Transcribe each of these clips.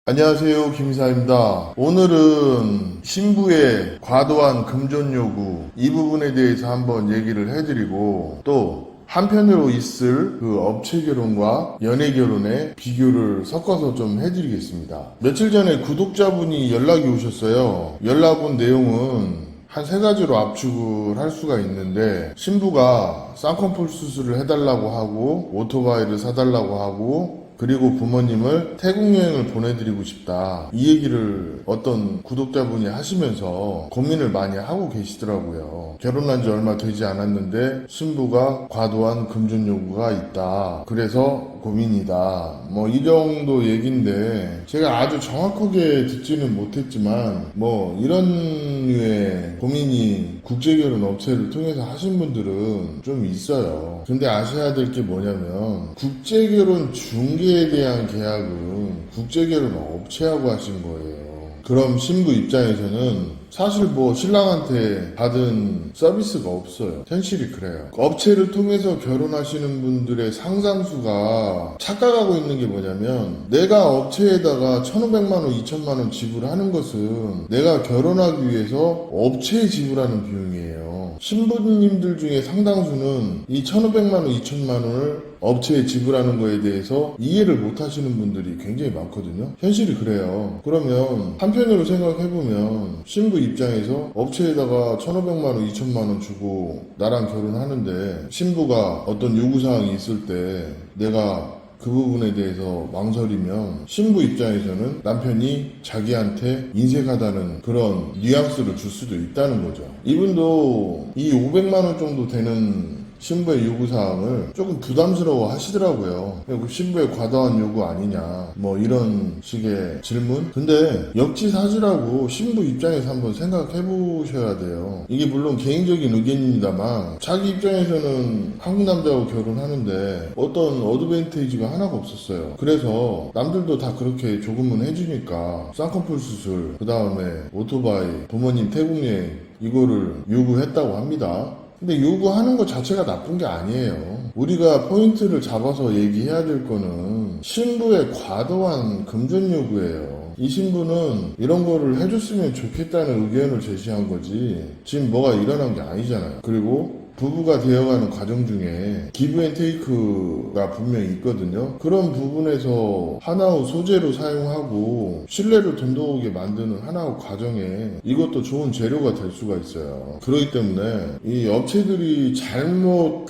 안녕하세요, 김사입니다. 오늘은 신부의 과도한 금전 요구 이 부분에 대해서 한번 얘기를 해드리고, 또 한편으로 있을 그 업체 결혼과 연애 결혼의 비교를 섞어서 좀 해드리겠습니다. 며칠 전에 구독자분이 연락이 오셨어요. 연락 온 내용은 한 세 가지로 압축을 할 수가 있는데, 신부가 쌍꺼풀 수술을 해달라고 하고 오토바이를 사달라고 하고, 그리고 부모님을 태국 여행을 보내드리고 싶다, 이 얘기를 어떤 구독자분이 하시면서 고민을 많이 하고 계시더라고요. 결혼한 지 얼마 되지 않았는데 신부가 과도한 금전 요구가 있다, 그래서 고민이다, 뭐 이 정도 얘기인데, 제가 아주 정확하게 듣지는 못했지만 이런 류의 고민이 국제결혼 업체를 통해서 하신 분들은 좀 있어요. 근데 아셔야 될 게 뭐냐면, 국제결혼 중개에 대한 계약은 국제결혼 업체하고 하신 거예요. 그럼 신부 입장에서는 사실 신랑한테 받은 서비스가 없어요. 현실이 그래요. 업체를 통해서 결혼하시는 분들의 상당수가 착각하고 있는 게 뭐냐면, 내가 업체에다가 1,500만원, 2,000만원 지불하는 것은 내가 결혼하기 위해서 업체에 지불하는 비용이에요. 신부님들 중에 상당수는 이 1,500만원, 2,000만원을 업체에 지불하는 거에 대해서 이해를 못 하시는 분들이 굉장히 많거든요. 현실이 그래요. 그러면 한편으로 생각해보면, 신부 입장에서 업체에다가 1,500만원, 2,000만원 주고 나랑 결혼하는데, 신부가 어떤 요구사항이 있을 때 내가 그 부분에 대해서 망설이면, 신부 입장에서는 남편이 자기한테 인색하다는 그런 뉘앙스를 줄 수도 있다는 거죠. 이분도 이 500만원 정도 되는 신부의 요구사항을 조금 부담스러워 하시더라고요. 신부의 과도한 요구 아니냐, 이런 식의 질문? 근데 역지사지라고 신부 입장에서 한번 생각해 보셔야 돼요. 이게 물론 개인적인 의견입니다만, 자기 입장에서는 한국 남자하고 결혼하는데 어떤 어드밴티지가 하나가 없었어요. 그래서 남들도 다 그렇게 조금은 해주니까 쌍꺼풀 수술, 그 다음에 오토바이, 부모님 태국 여행, 이거를 요구했다고 합니다. 근데 요구하는 것 자체가 나쁜 게 아니에요. 우리가 포인트를 잡아서 얘기해야 될 거는 신부의 과도한 금전 요구예요. 이 신부는 이런 거를 해줬으면 좋겠다는 의견을 제시한 거지, 지금 뭐가 일어난 게 아니잖아요. 그리고 부부가 되어가는 과정 중에 기브앤테이크가 분명히 있거든요. 그런 부분에서 하나의 소재로 사용하고 신뢰를 돋보게 만드는 하나의 과정에 이것도 좋은 재료가 될 수가 있어요. 그렇기 때문에 이 업체들이 잘못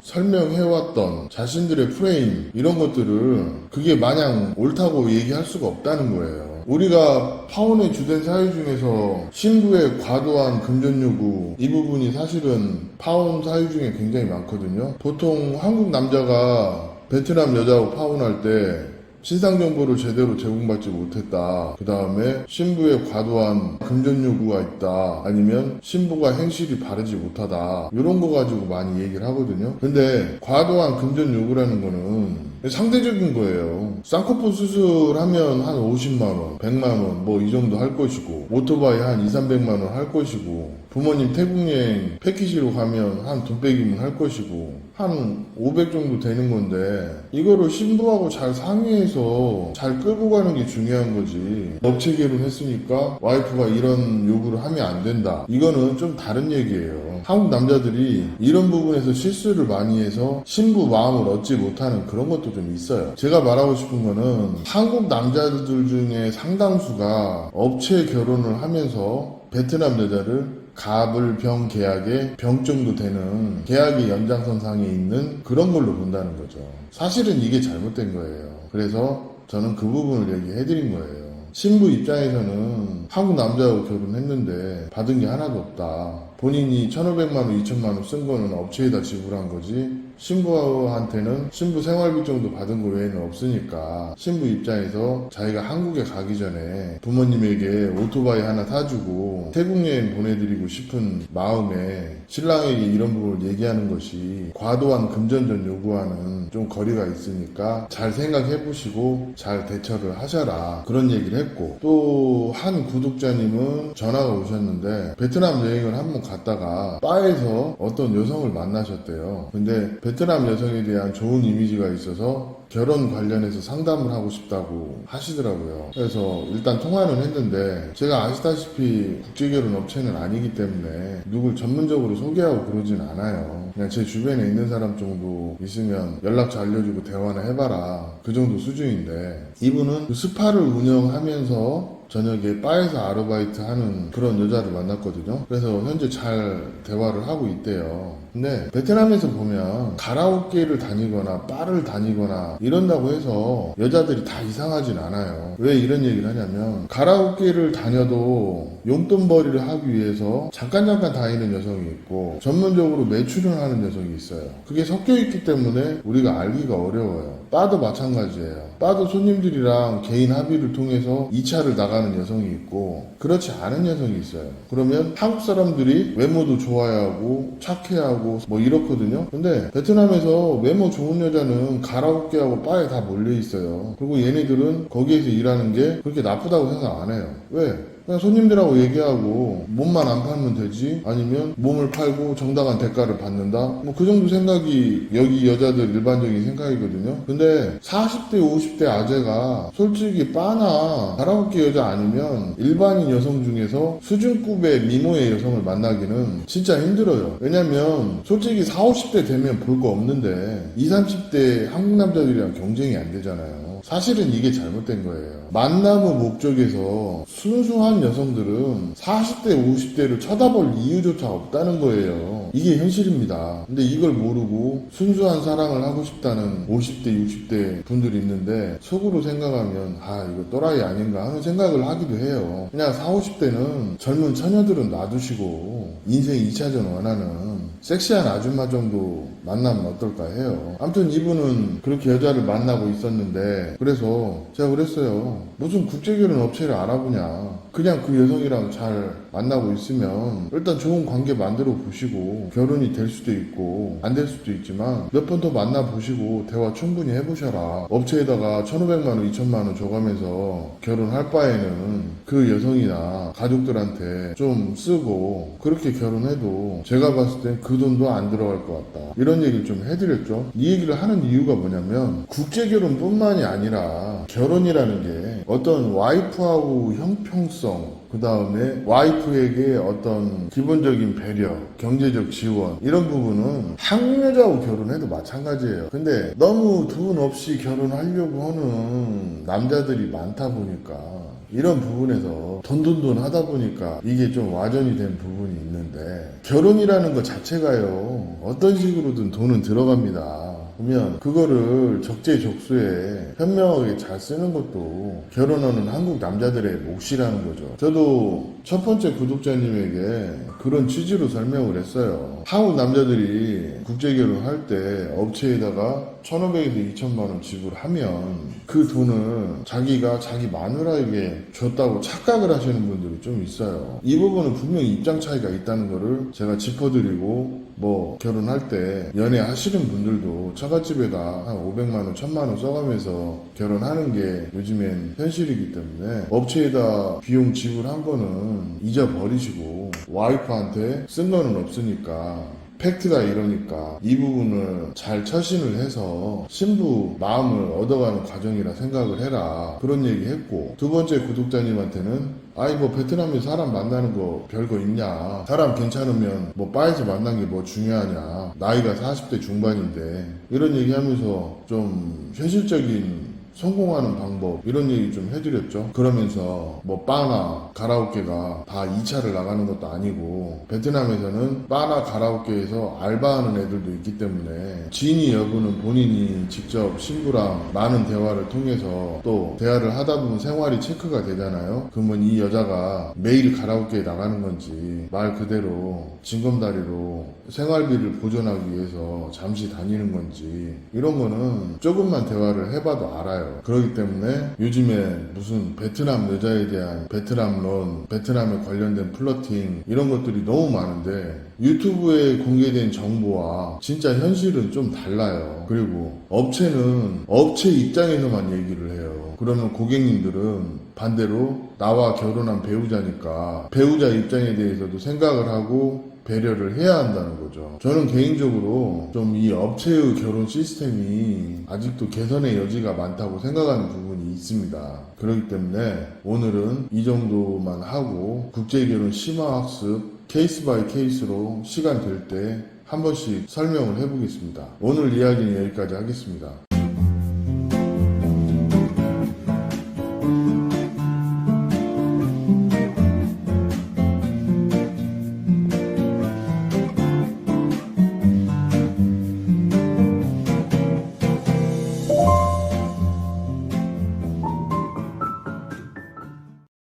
설명해왔던 자신들의 프레임, 이런 것들을 그게 마냥 옳다고 얘기할 수가 없다는 거예요. 우리가 파혼의 주된 사유 중에서 신부의 과도한 금전 요구, 이 부분이 사실은 파혼 사유 중에 굉장히 많거든요. 보통 한국 남자가 베트남 여자하고 파혼할 때 신상 정보를 제대로 제공받지 못했다, 그 다음에 신부의 과도한 금전 요구가 있다, 아니면 신부가 행실이 바르지 못하다, 이런 거 가지고 많이 얘기를 하거든요. 근데 과도한 금전 요구라는 거는 상대적인 거예요. 쌍꺼풀 수술하면 한 50만원, 100만원 이 정도 할 것이고, 오토바이 한 2,300만원 할 것이고, 부모님 태국 여행 패키지로 가면 한 돈 빼기면 할 것이고, 한 500 정도 되는 건데, 이거를 신부하고 잘 상의해서 잘 끌고 가는 게 중요한 거지, 업체 결혼했으니까 와이프가 이런 요구를 하면 안 된다, 이거는 좀 다른 얘기예요. 한국 남자들이 이런 부분에서 실수를 많이 해서 신부 마음을 얻지 못하는 그런 것도 좀 있어요. 제가 말하고 싶은 거는, 한국 남자들 중에 상당수가 업체 결혼을 하면서 베트남 여자를 갑을병 계약의 병 정도 되는 계약의 연장선상에 있는 그런 걸로 본다는 거죠. 사실은 이게 잘못된 거예요. 그래서 저는 그 부분을 얘기해드린 거예요. 신부 입장에서는 한국 남자하고 결혼했는데 받은 게 하나도 없다, 본인이 1,500만원, 2,000만원 쓴 거는 업체에다 지불한 거지, 신부한테는 신부 생활비 정도 받은 거 외에는 없으니까, 신부 입장에서 자기가 한국에 가기 전에 부모님에게 오토바이 하나 사주고 태국 여행 보내드리고 싶은 마음에 신랑에게 이런 부분을 얘기하는 것이 과도한 금전전 요구와는 좀 거리가 있으니까 잘 생각해 보시고 잘 대처를 하셔라, 그런 얘기를 했고, 또 한 구독자님은 전화가 오셨는데, 베트남 여행을 한번 갔다가 바에서 어떤 여성을 만나셨대요. 근데 베트남 여성에 대한 좋은 이미지가 있어서 결혼 관련해서 상담을 하고 싶다고 하시더라고요. 그래서 일단 통화는 했는데 제가 아시다시피 국제결혼 업체는 아니기 때문에 누굴 전문적으로 소개하고 그러진 않아요. 그냥 제 주변에 있는 사람 정도 있으면 연락처 알려주고 대화나 해봐라, 그 정도 수준인데, 이분은 그 스파를 운영하면서 저녁에 바에서 아르바이트 하는 그런 여자를 만났거든요. 그래서 현재 잘 대화를 하고 있대요. 근데 베트남에서 보면 가라오케를 다니거나 바를 다니거나 이런다고 해서 여자들이 다 이상하진 않아요. 왜 이런 얘기를 하냐면, 가라오케를 다녀도 용돈벌이를 하기 위해서 잠깐 다니는 여성이 있고 전문적으로 매출을 하는 여성이 있어요. 그게 섞여 있기 때문에 우리가 알기가 어려워요. 바도 마찬가지예요. 바도 손님들이랑 개인 합의를 통해서 2차를 나가는 여성이 있고 그렇지 않은 여성이 있어요. 그러면 한국 사람들이 외모도 좋아야 하고 착해야 하고 뭐 이렇거든요. 근데 베트남에서 외모 좋은 여자는 가라오케하고 바에 다 몰려 있어요. 그리고 얘네들은 거기에서 일하는 게 그렇게 나쁘다고 생각 안 해요. 왜? 그냥 손님들하고 얘기하고 몸만 안 팔면 되지, 아니면 몸을 팔고 정당한 대가를 받는다, 뭐 그 정도 생각이 여기 여자들 일반적인 생각이거든요. 근데 40대 50대 아재가 솔직히 바나 가라오케 여자 아니면 일반인 여성 중에서 수준급의 미모의 여성을 만나기는 진짜 힘들어요. 왜냐면 솔직히 40, 50대 되면 볼 거 없는데 20, 30대 한국 남자들이랑 경쟁이 안 되잖아요. 사실은 이게 잘못된 거예요. 만남의 목적에서 순수한 여성들은 40대, 50대를 쳐다볼 이유조차 없다는 거예요. 이게 현실입니다. 근데 이걸 모르고 순수한 사랑을 하고 싶다는 50대, 60대 분들이 있는데 속으로 생각하면 이거 또라이 아닌가 하는 생각을 하기도 해요. 그냥 40, 50대는 젊은 처녀들은 놔두시고 인생 2차전 원하는 섹시한 아줌마 정도 만나면 어떨까 해요. 아무튼 이분은 그렇게 여자를 만나고 있었는데, 그래서 제가 그랬어요. 무슨 국제결혼 업체를 알아보냐. 그냥 그 여성이랑 잘 만나고 있으면 일단 좋은 관계 만들어 보시고 결혼이 될 수도 있고 안 될 수도 있지만 몇 번 더 만나보시고 대화 충분히 해보셔라. 업체에다가 1,500만원 2,000만원 줘가면서 결혼할 바에는 그 여성이나 가족들한테 좀 쓰고 그렇게 결혼해도 제가 봤을 땐 그 돈도 안 들어갈 것 같다, 이런 얘기를 좀 해드렸죠. 이 얘기를 하는 이유가 뭐냐면, 국제결혼 뿐만이 아니라 결혼이라는 게 어떤 와이프하고 형평성, 그 다음에 와이프에게 어떤 기본적인 배려, 경제적 지원, 이런 부분은 한국 여자하고 결혼해도 마찬가지예요. 근데 너무 돈 없이 결혼하려고 하는 남자들이 많다 보니까 이런 부분에서 돈 하다 보니까 이게 좀 와전이 된 부분이 있는데, 결혼이라는 것 자체가요, 어떤 식으로든 돈은 들어갑니다. 그러면 그거를 적재적소에 현명하게 잘 쓰는 것도 결혼하는 한국 남자들의 몫이라는 거죠. 저도 첫 번째 구독자님에게 그런 취지로 설명을 했어요. 한국 남자들이 국제결혼 할 때 업체에다가 1,500에서 2,000만원 지불하면 그 돈을 자기가 자기 마누라에게 줬다고 착각을 하시는 분들이 좀 있어요. 이 부분은 분명히 입장 차이가 있다는 거를 제가 짚어드리고, 뭐 결혼할 때 연애하시는 분들도 처갓집에다 한 500만원 1,000만원 써가면서 결혼하는 게 요즘엔 현실이기 때문에 업체에다 비용 지불한 거는 잊어버리시고 와이프한테 쓴 거는 없으니까, 팩트가 이러니까 이 부분을 잘 처신을 해서 신부 마음을 얻어가는 과정이라 생각을 해라, 그런 얘기 했고, 두 번째 구독자님한테는 뭐 베트남에 사람 만나는 거 별거 있냐, 사람 괜찮으면 뭐 바에서 만난 게 뭐 중요하냐, 나이가 40대 중반인데, 이런 얘기 하면서 좀 현실적인 성공하는 방법, 이런 얘기 좀 해드렸죠. 그러면서 뭐 바나 가라오케가 다 2차를 나가는 것도 아니고, 베트남에서는 바나 가라오케에서 알바하는 애들도 있기 때문에 지인이 여부는 본인이 직접 신부랑 많은 대화를 통해서 또 대화를 하다 보면 생활이 체크가 되잖아요. 그러면 이 여자가 매일 가라오케에 나가는 건지 말 그대로 징검다리로 생활비를 보존하기 위해서 잠시 다니는 건지, 이런 거는 조금만 대화를 해봐도 알아요. 그렇기 때문에 요즘에 무슨 베트남 여자에 대한 베트남론, 베트남에 관련된 플러팅, 이런 것들이 너무 많은데 유튜브에 공개된 정보와 진짜 현실은 좀 달라요. 그리고 업체는 업체 입장에서만 얘기를 해요. 그러면 고객님들은 반대로 나와 결혼한 배우자니까 배우자 입장에 대해서도 생각을 하고 배려를 해야 한다는 거죠. 저는 개인적으로 좀 이 업체의 결혼 시스템이 아직도 개선의 여지가 많다고 생각하는 부분이 있습니다. 그렇기 때문에 오늘은 이 정도만 하고 국제결혼 심화학습 케이스 바이 케이스로 시간 될 때 한 번씩 설명을 해보겠습니다. 오늘 이야기는 여기까지 하겠습니다.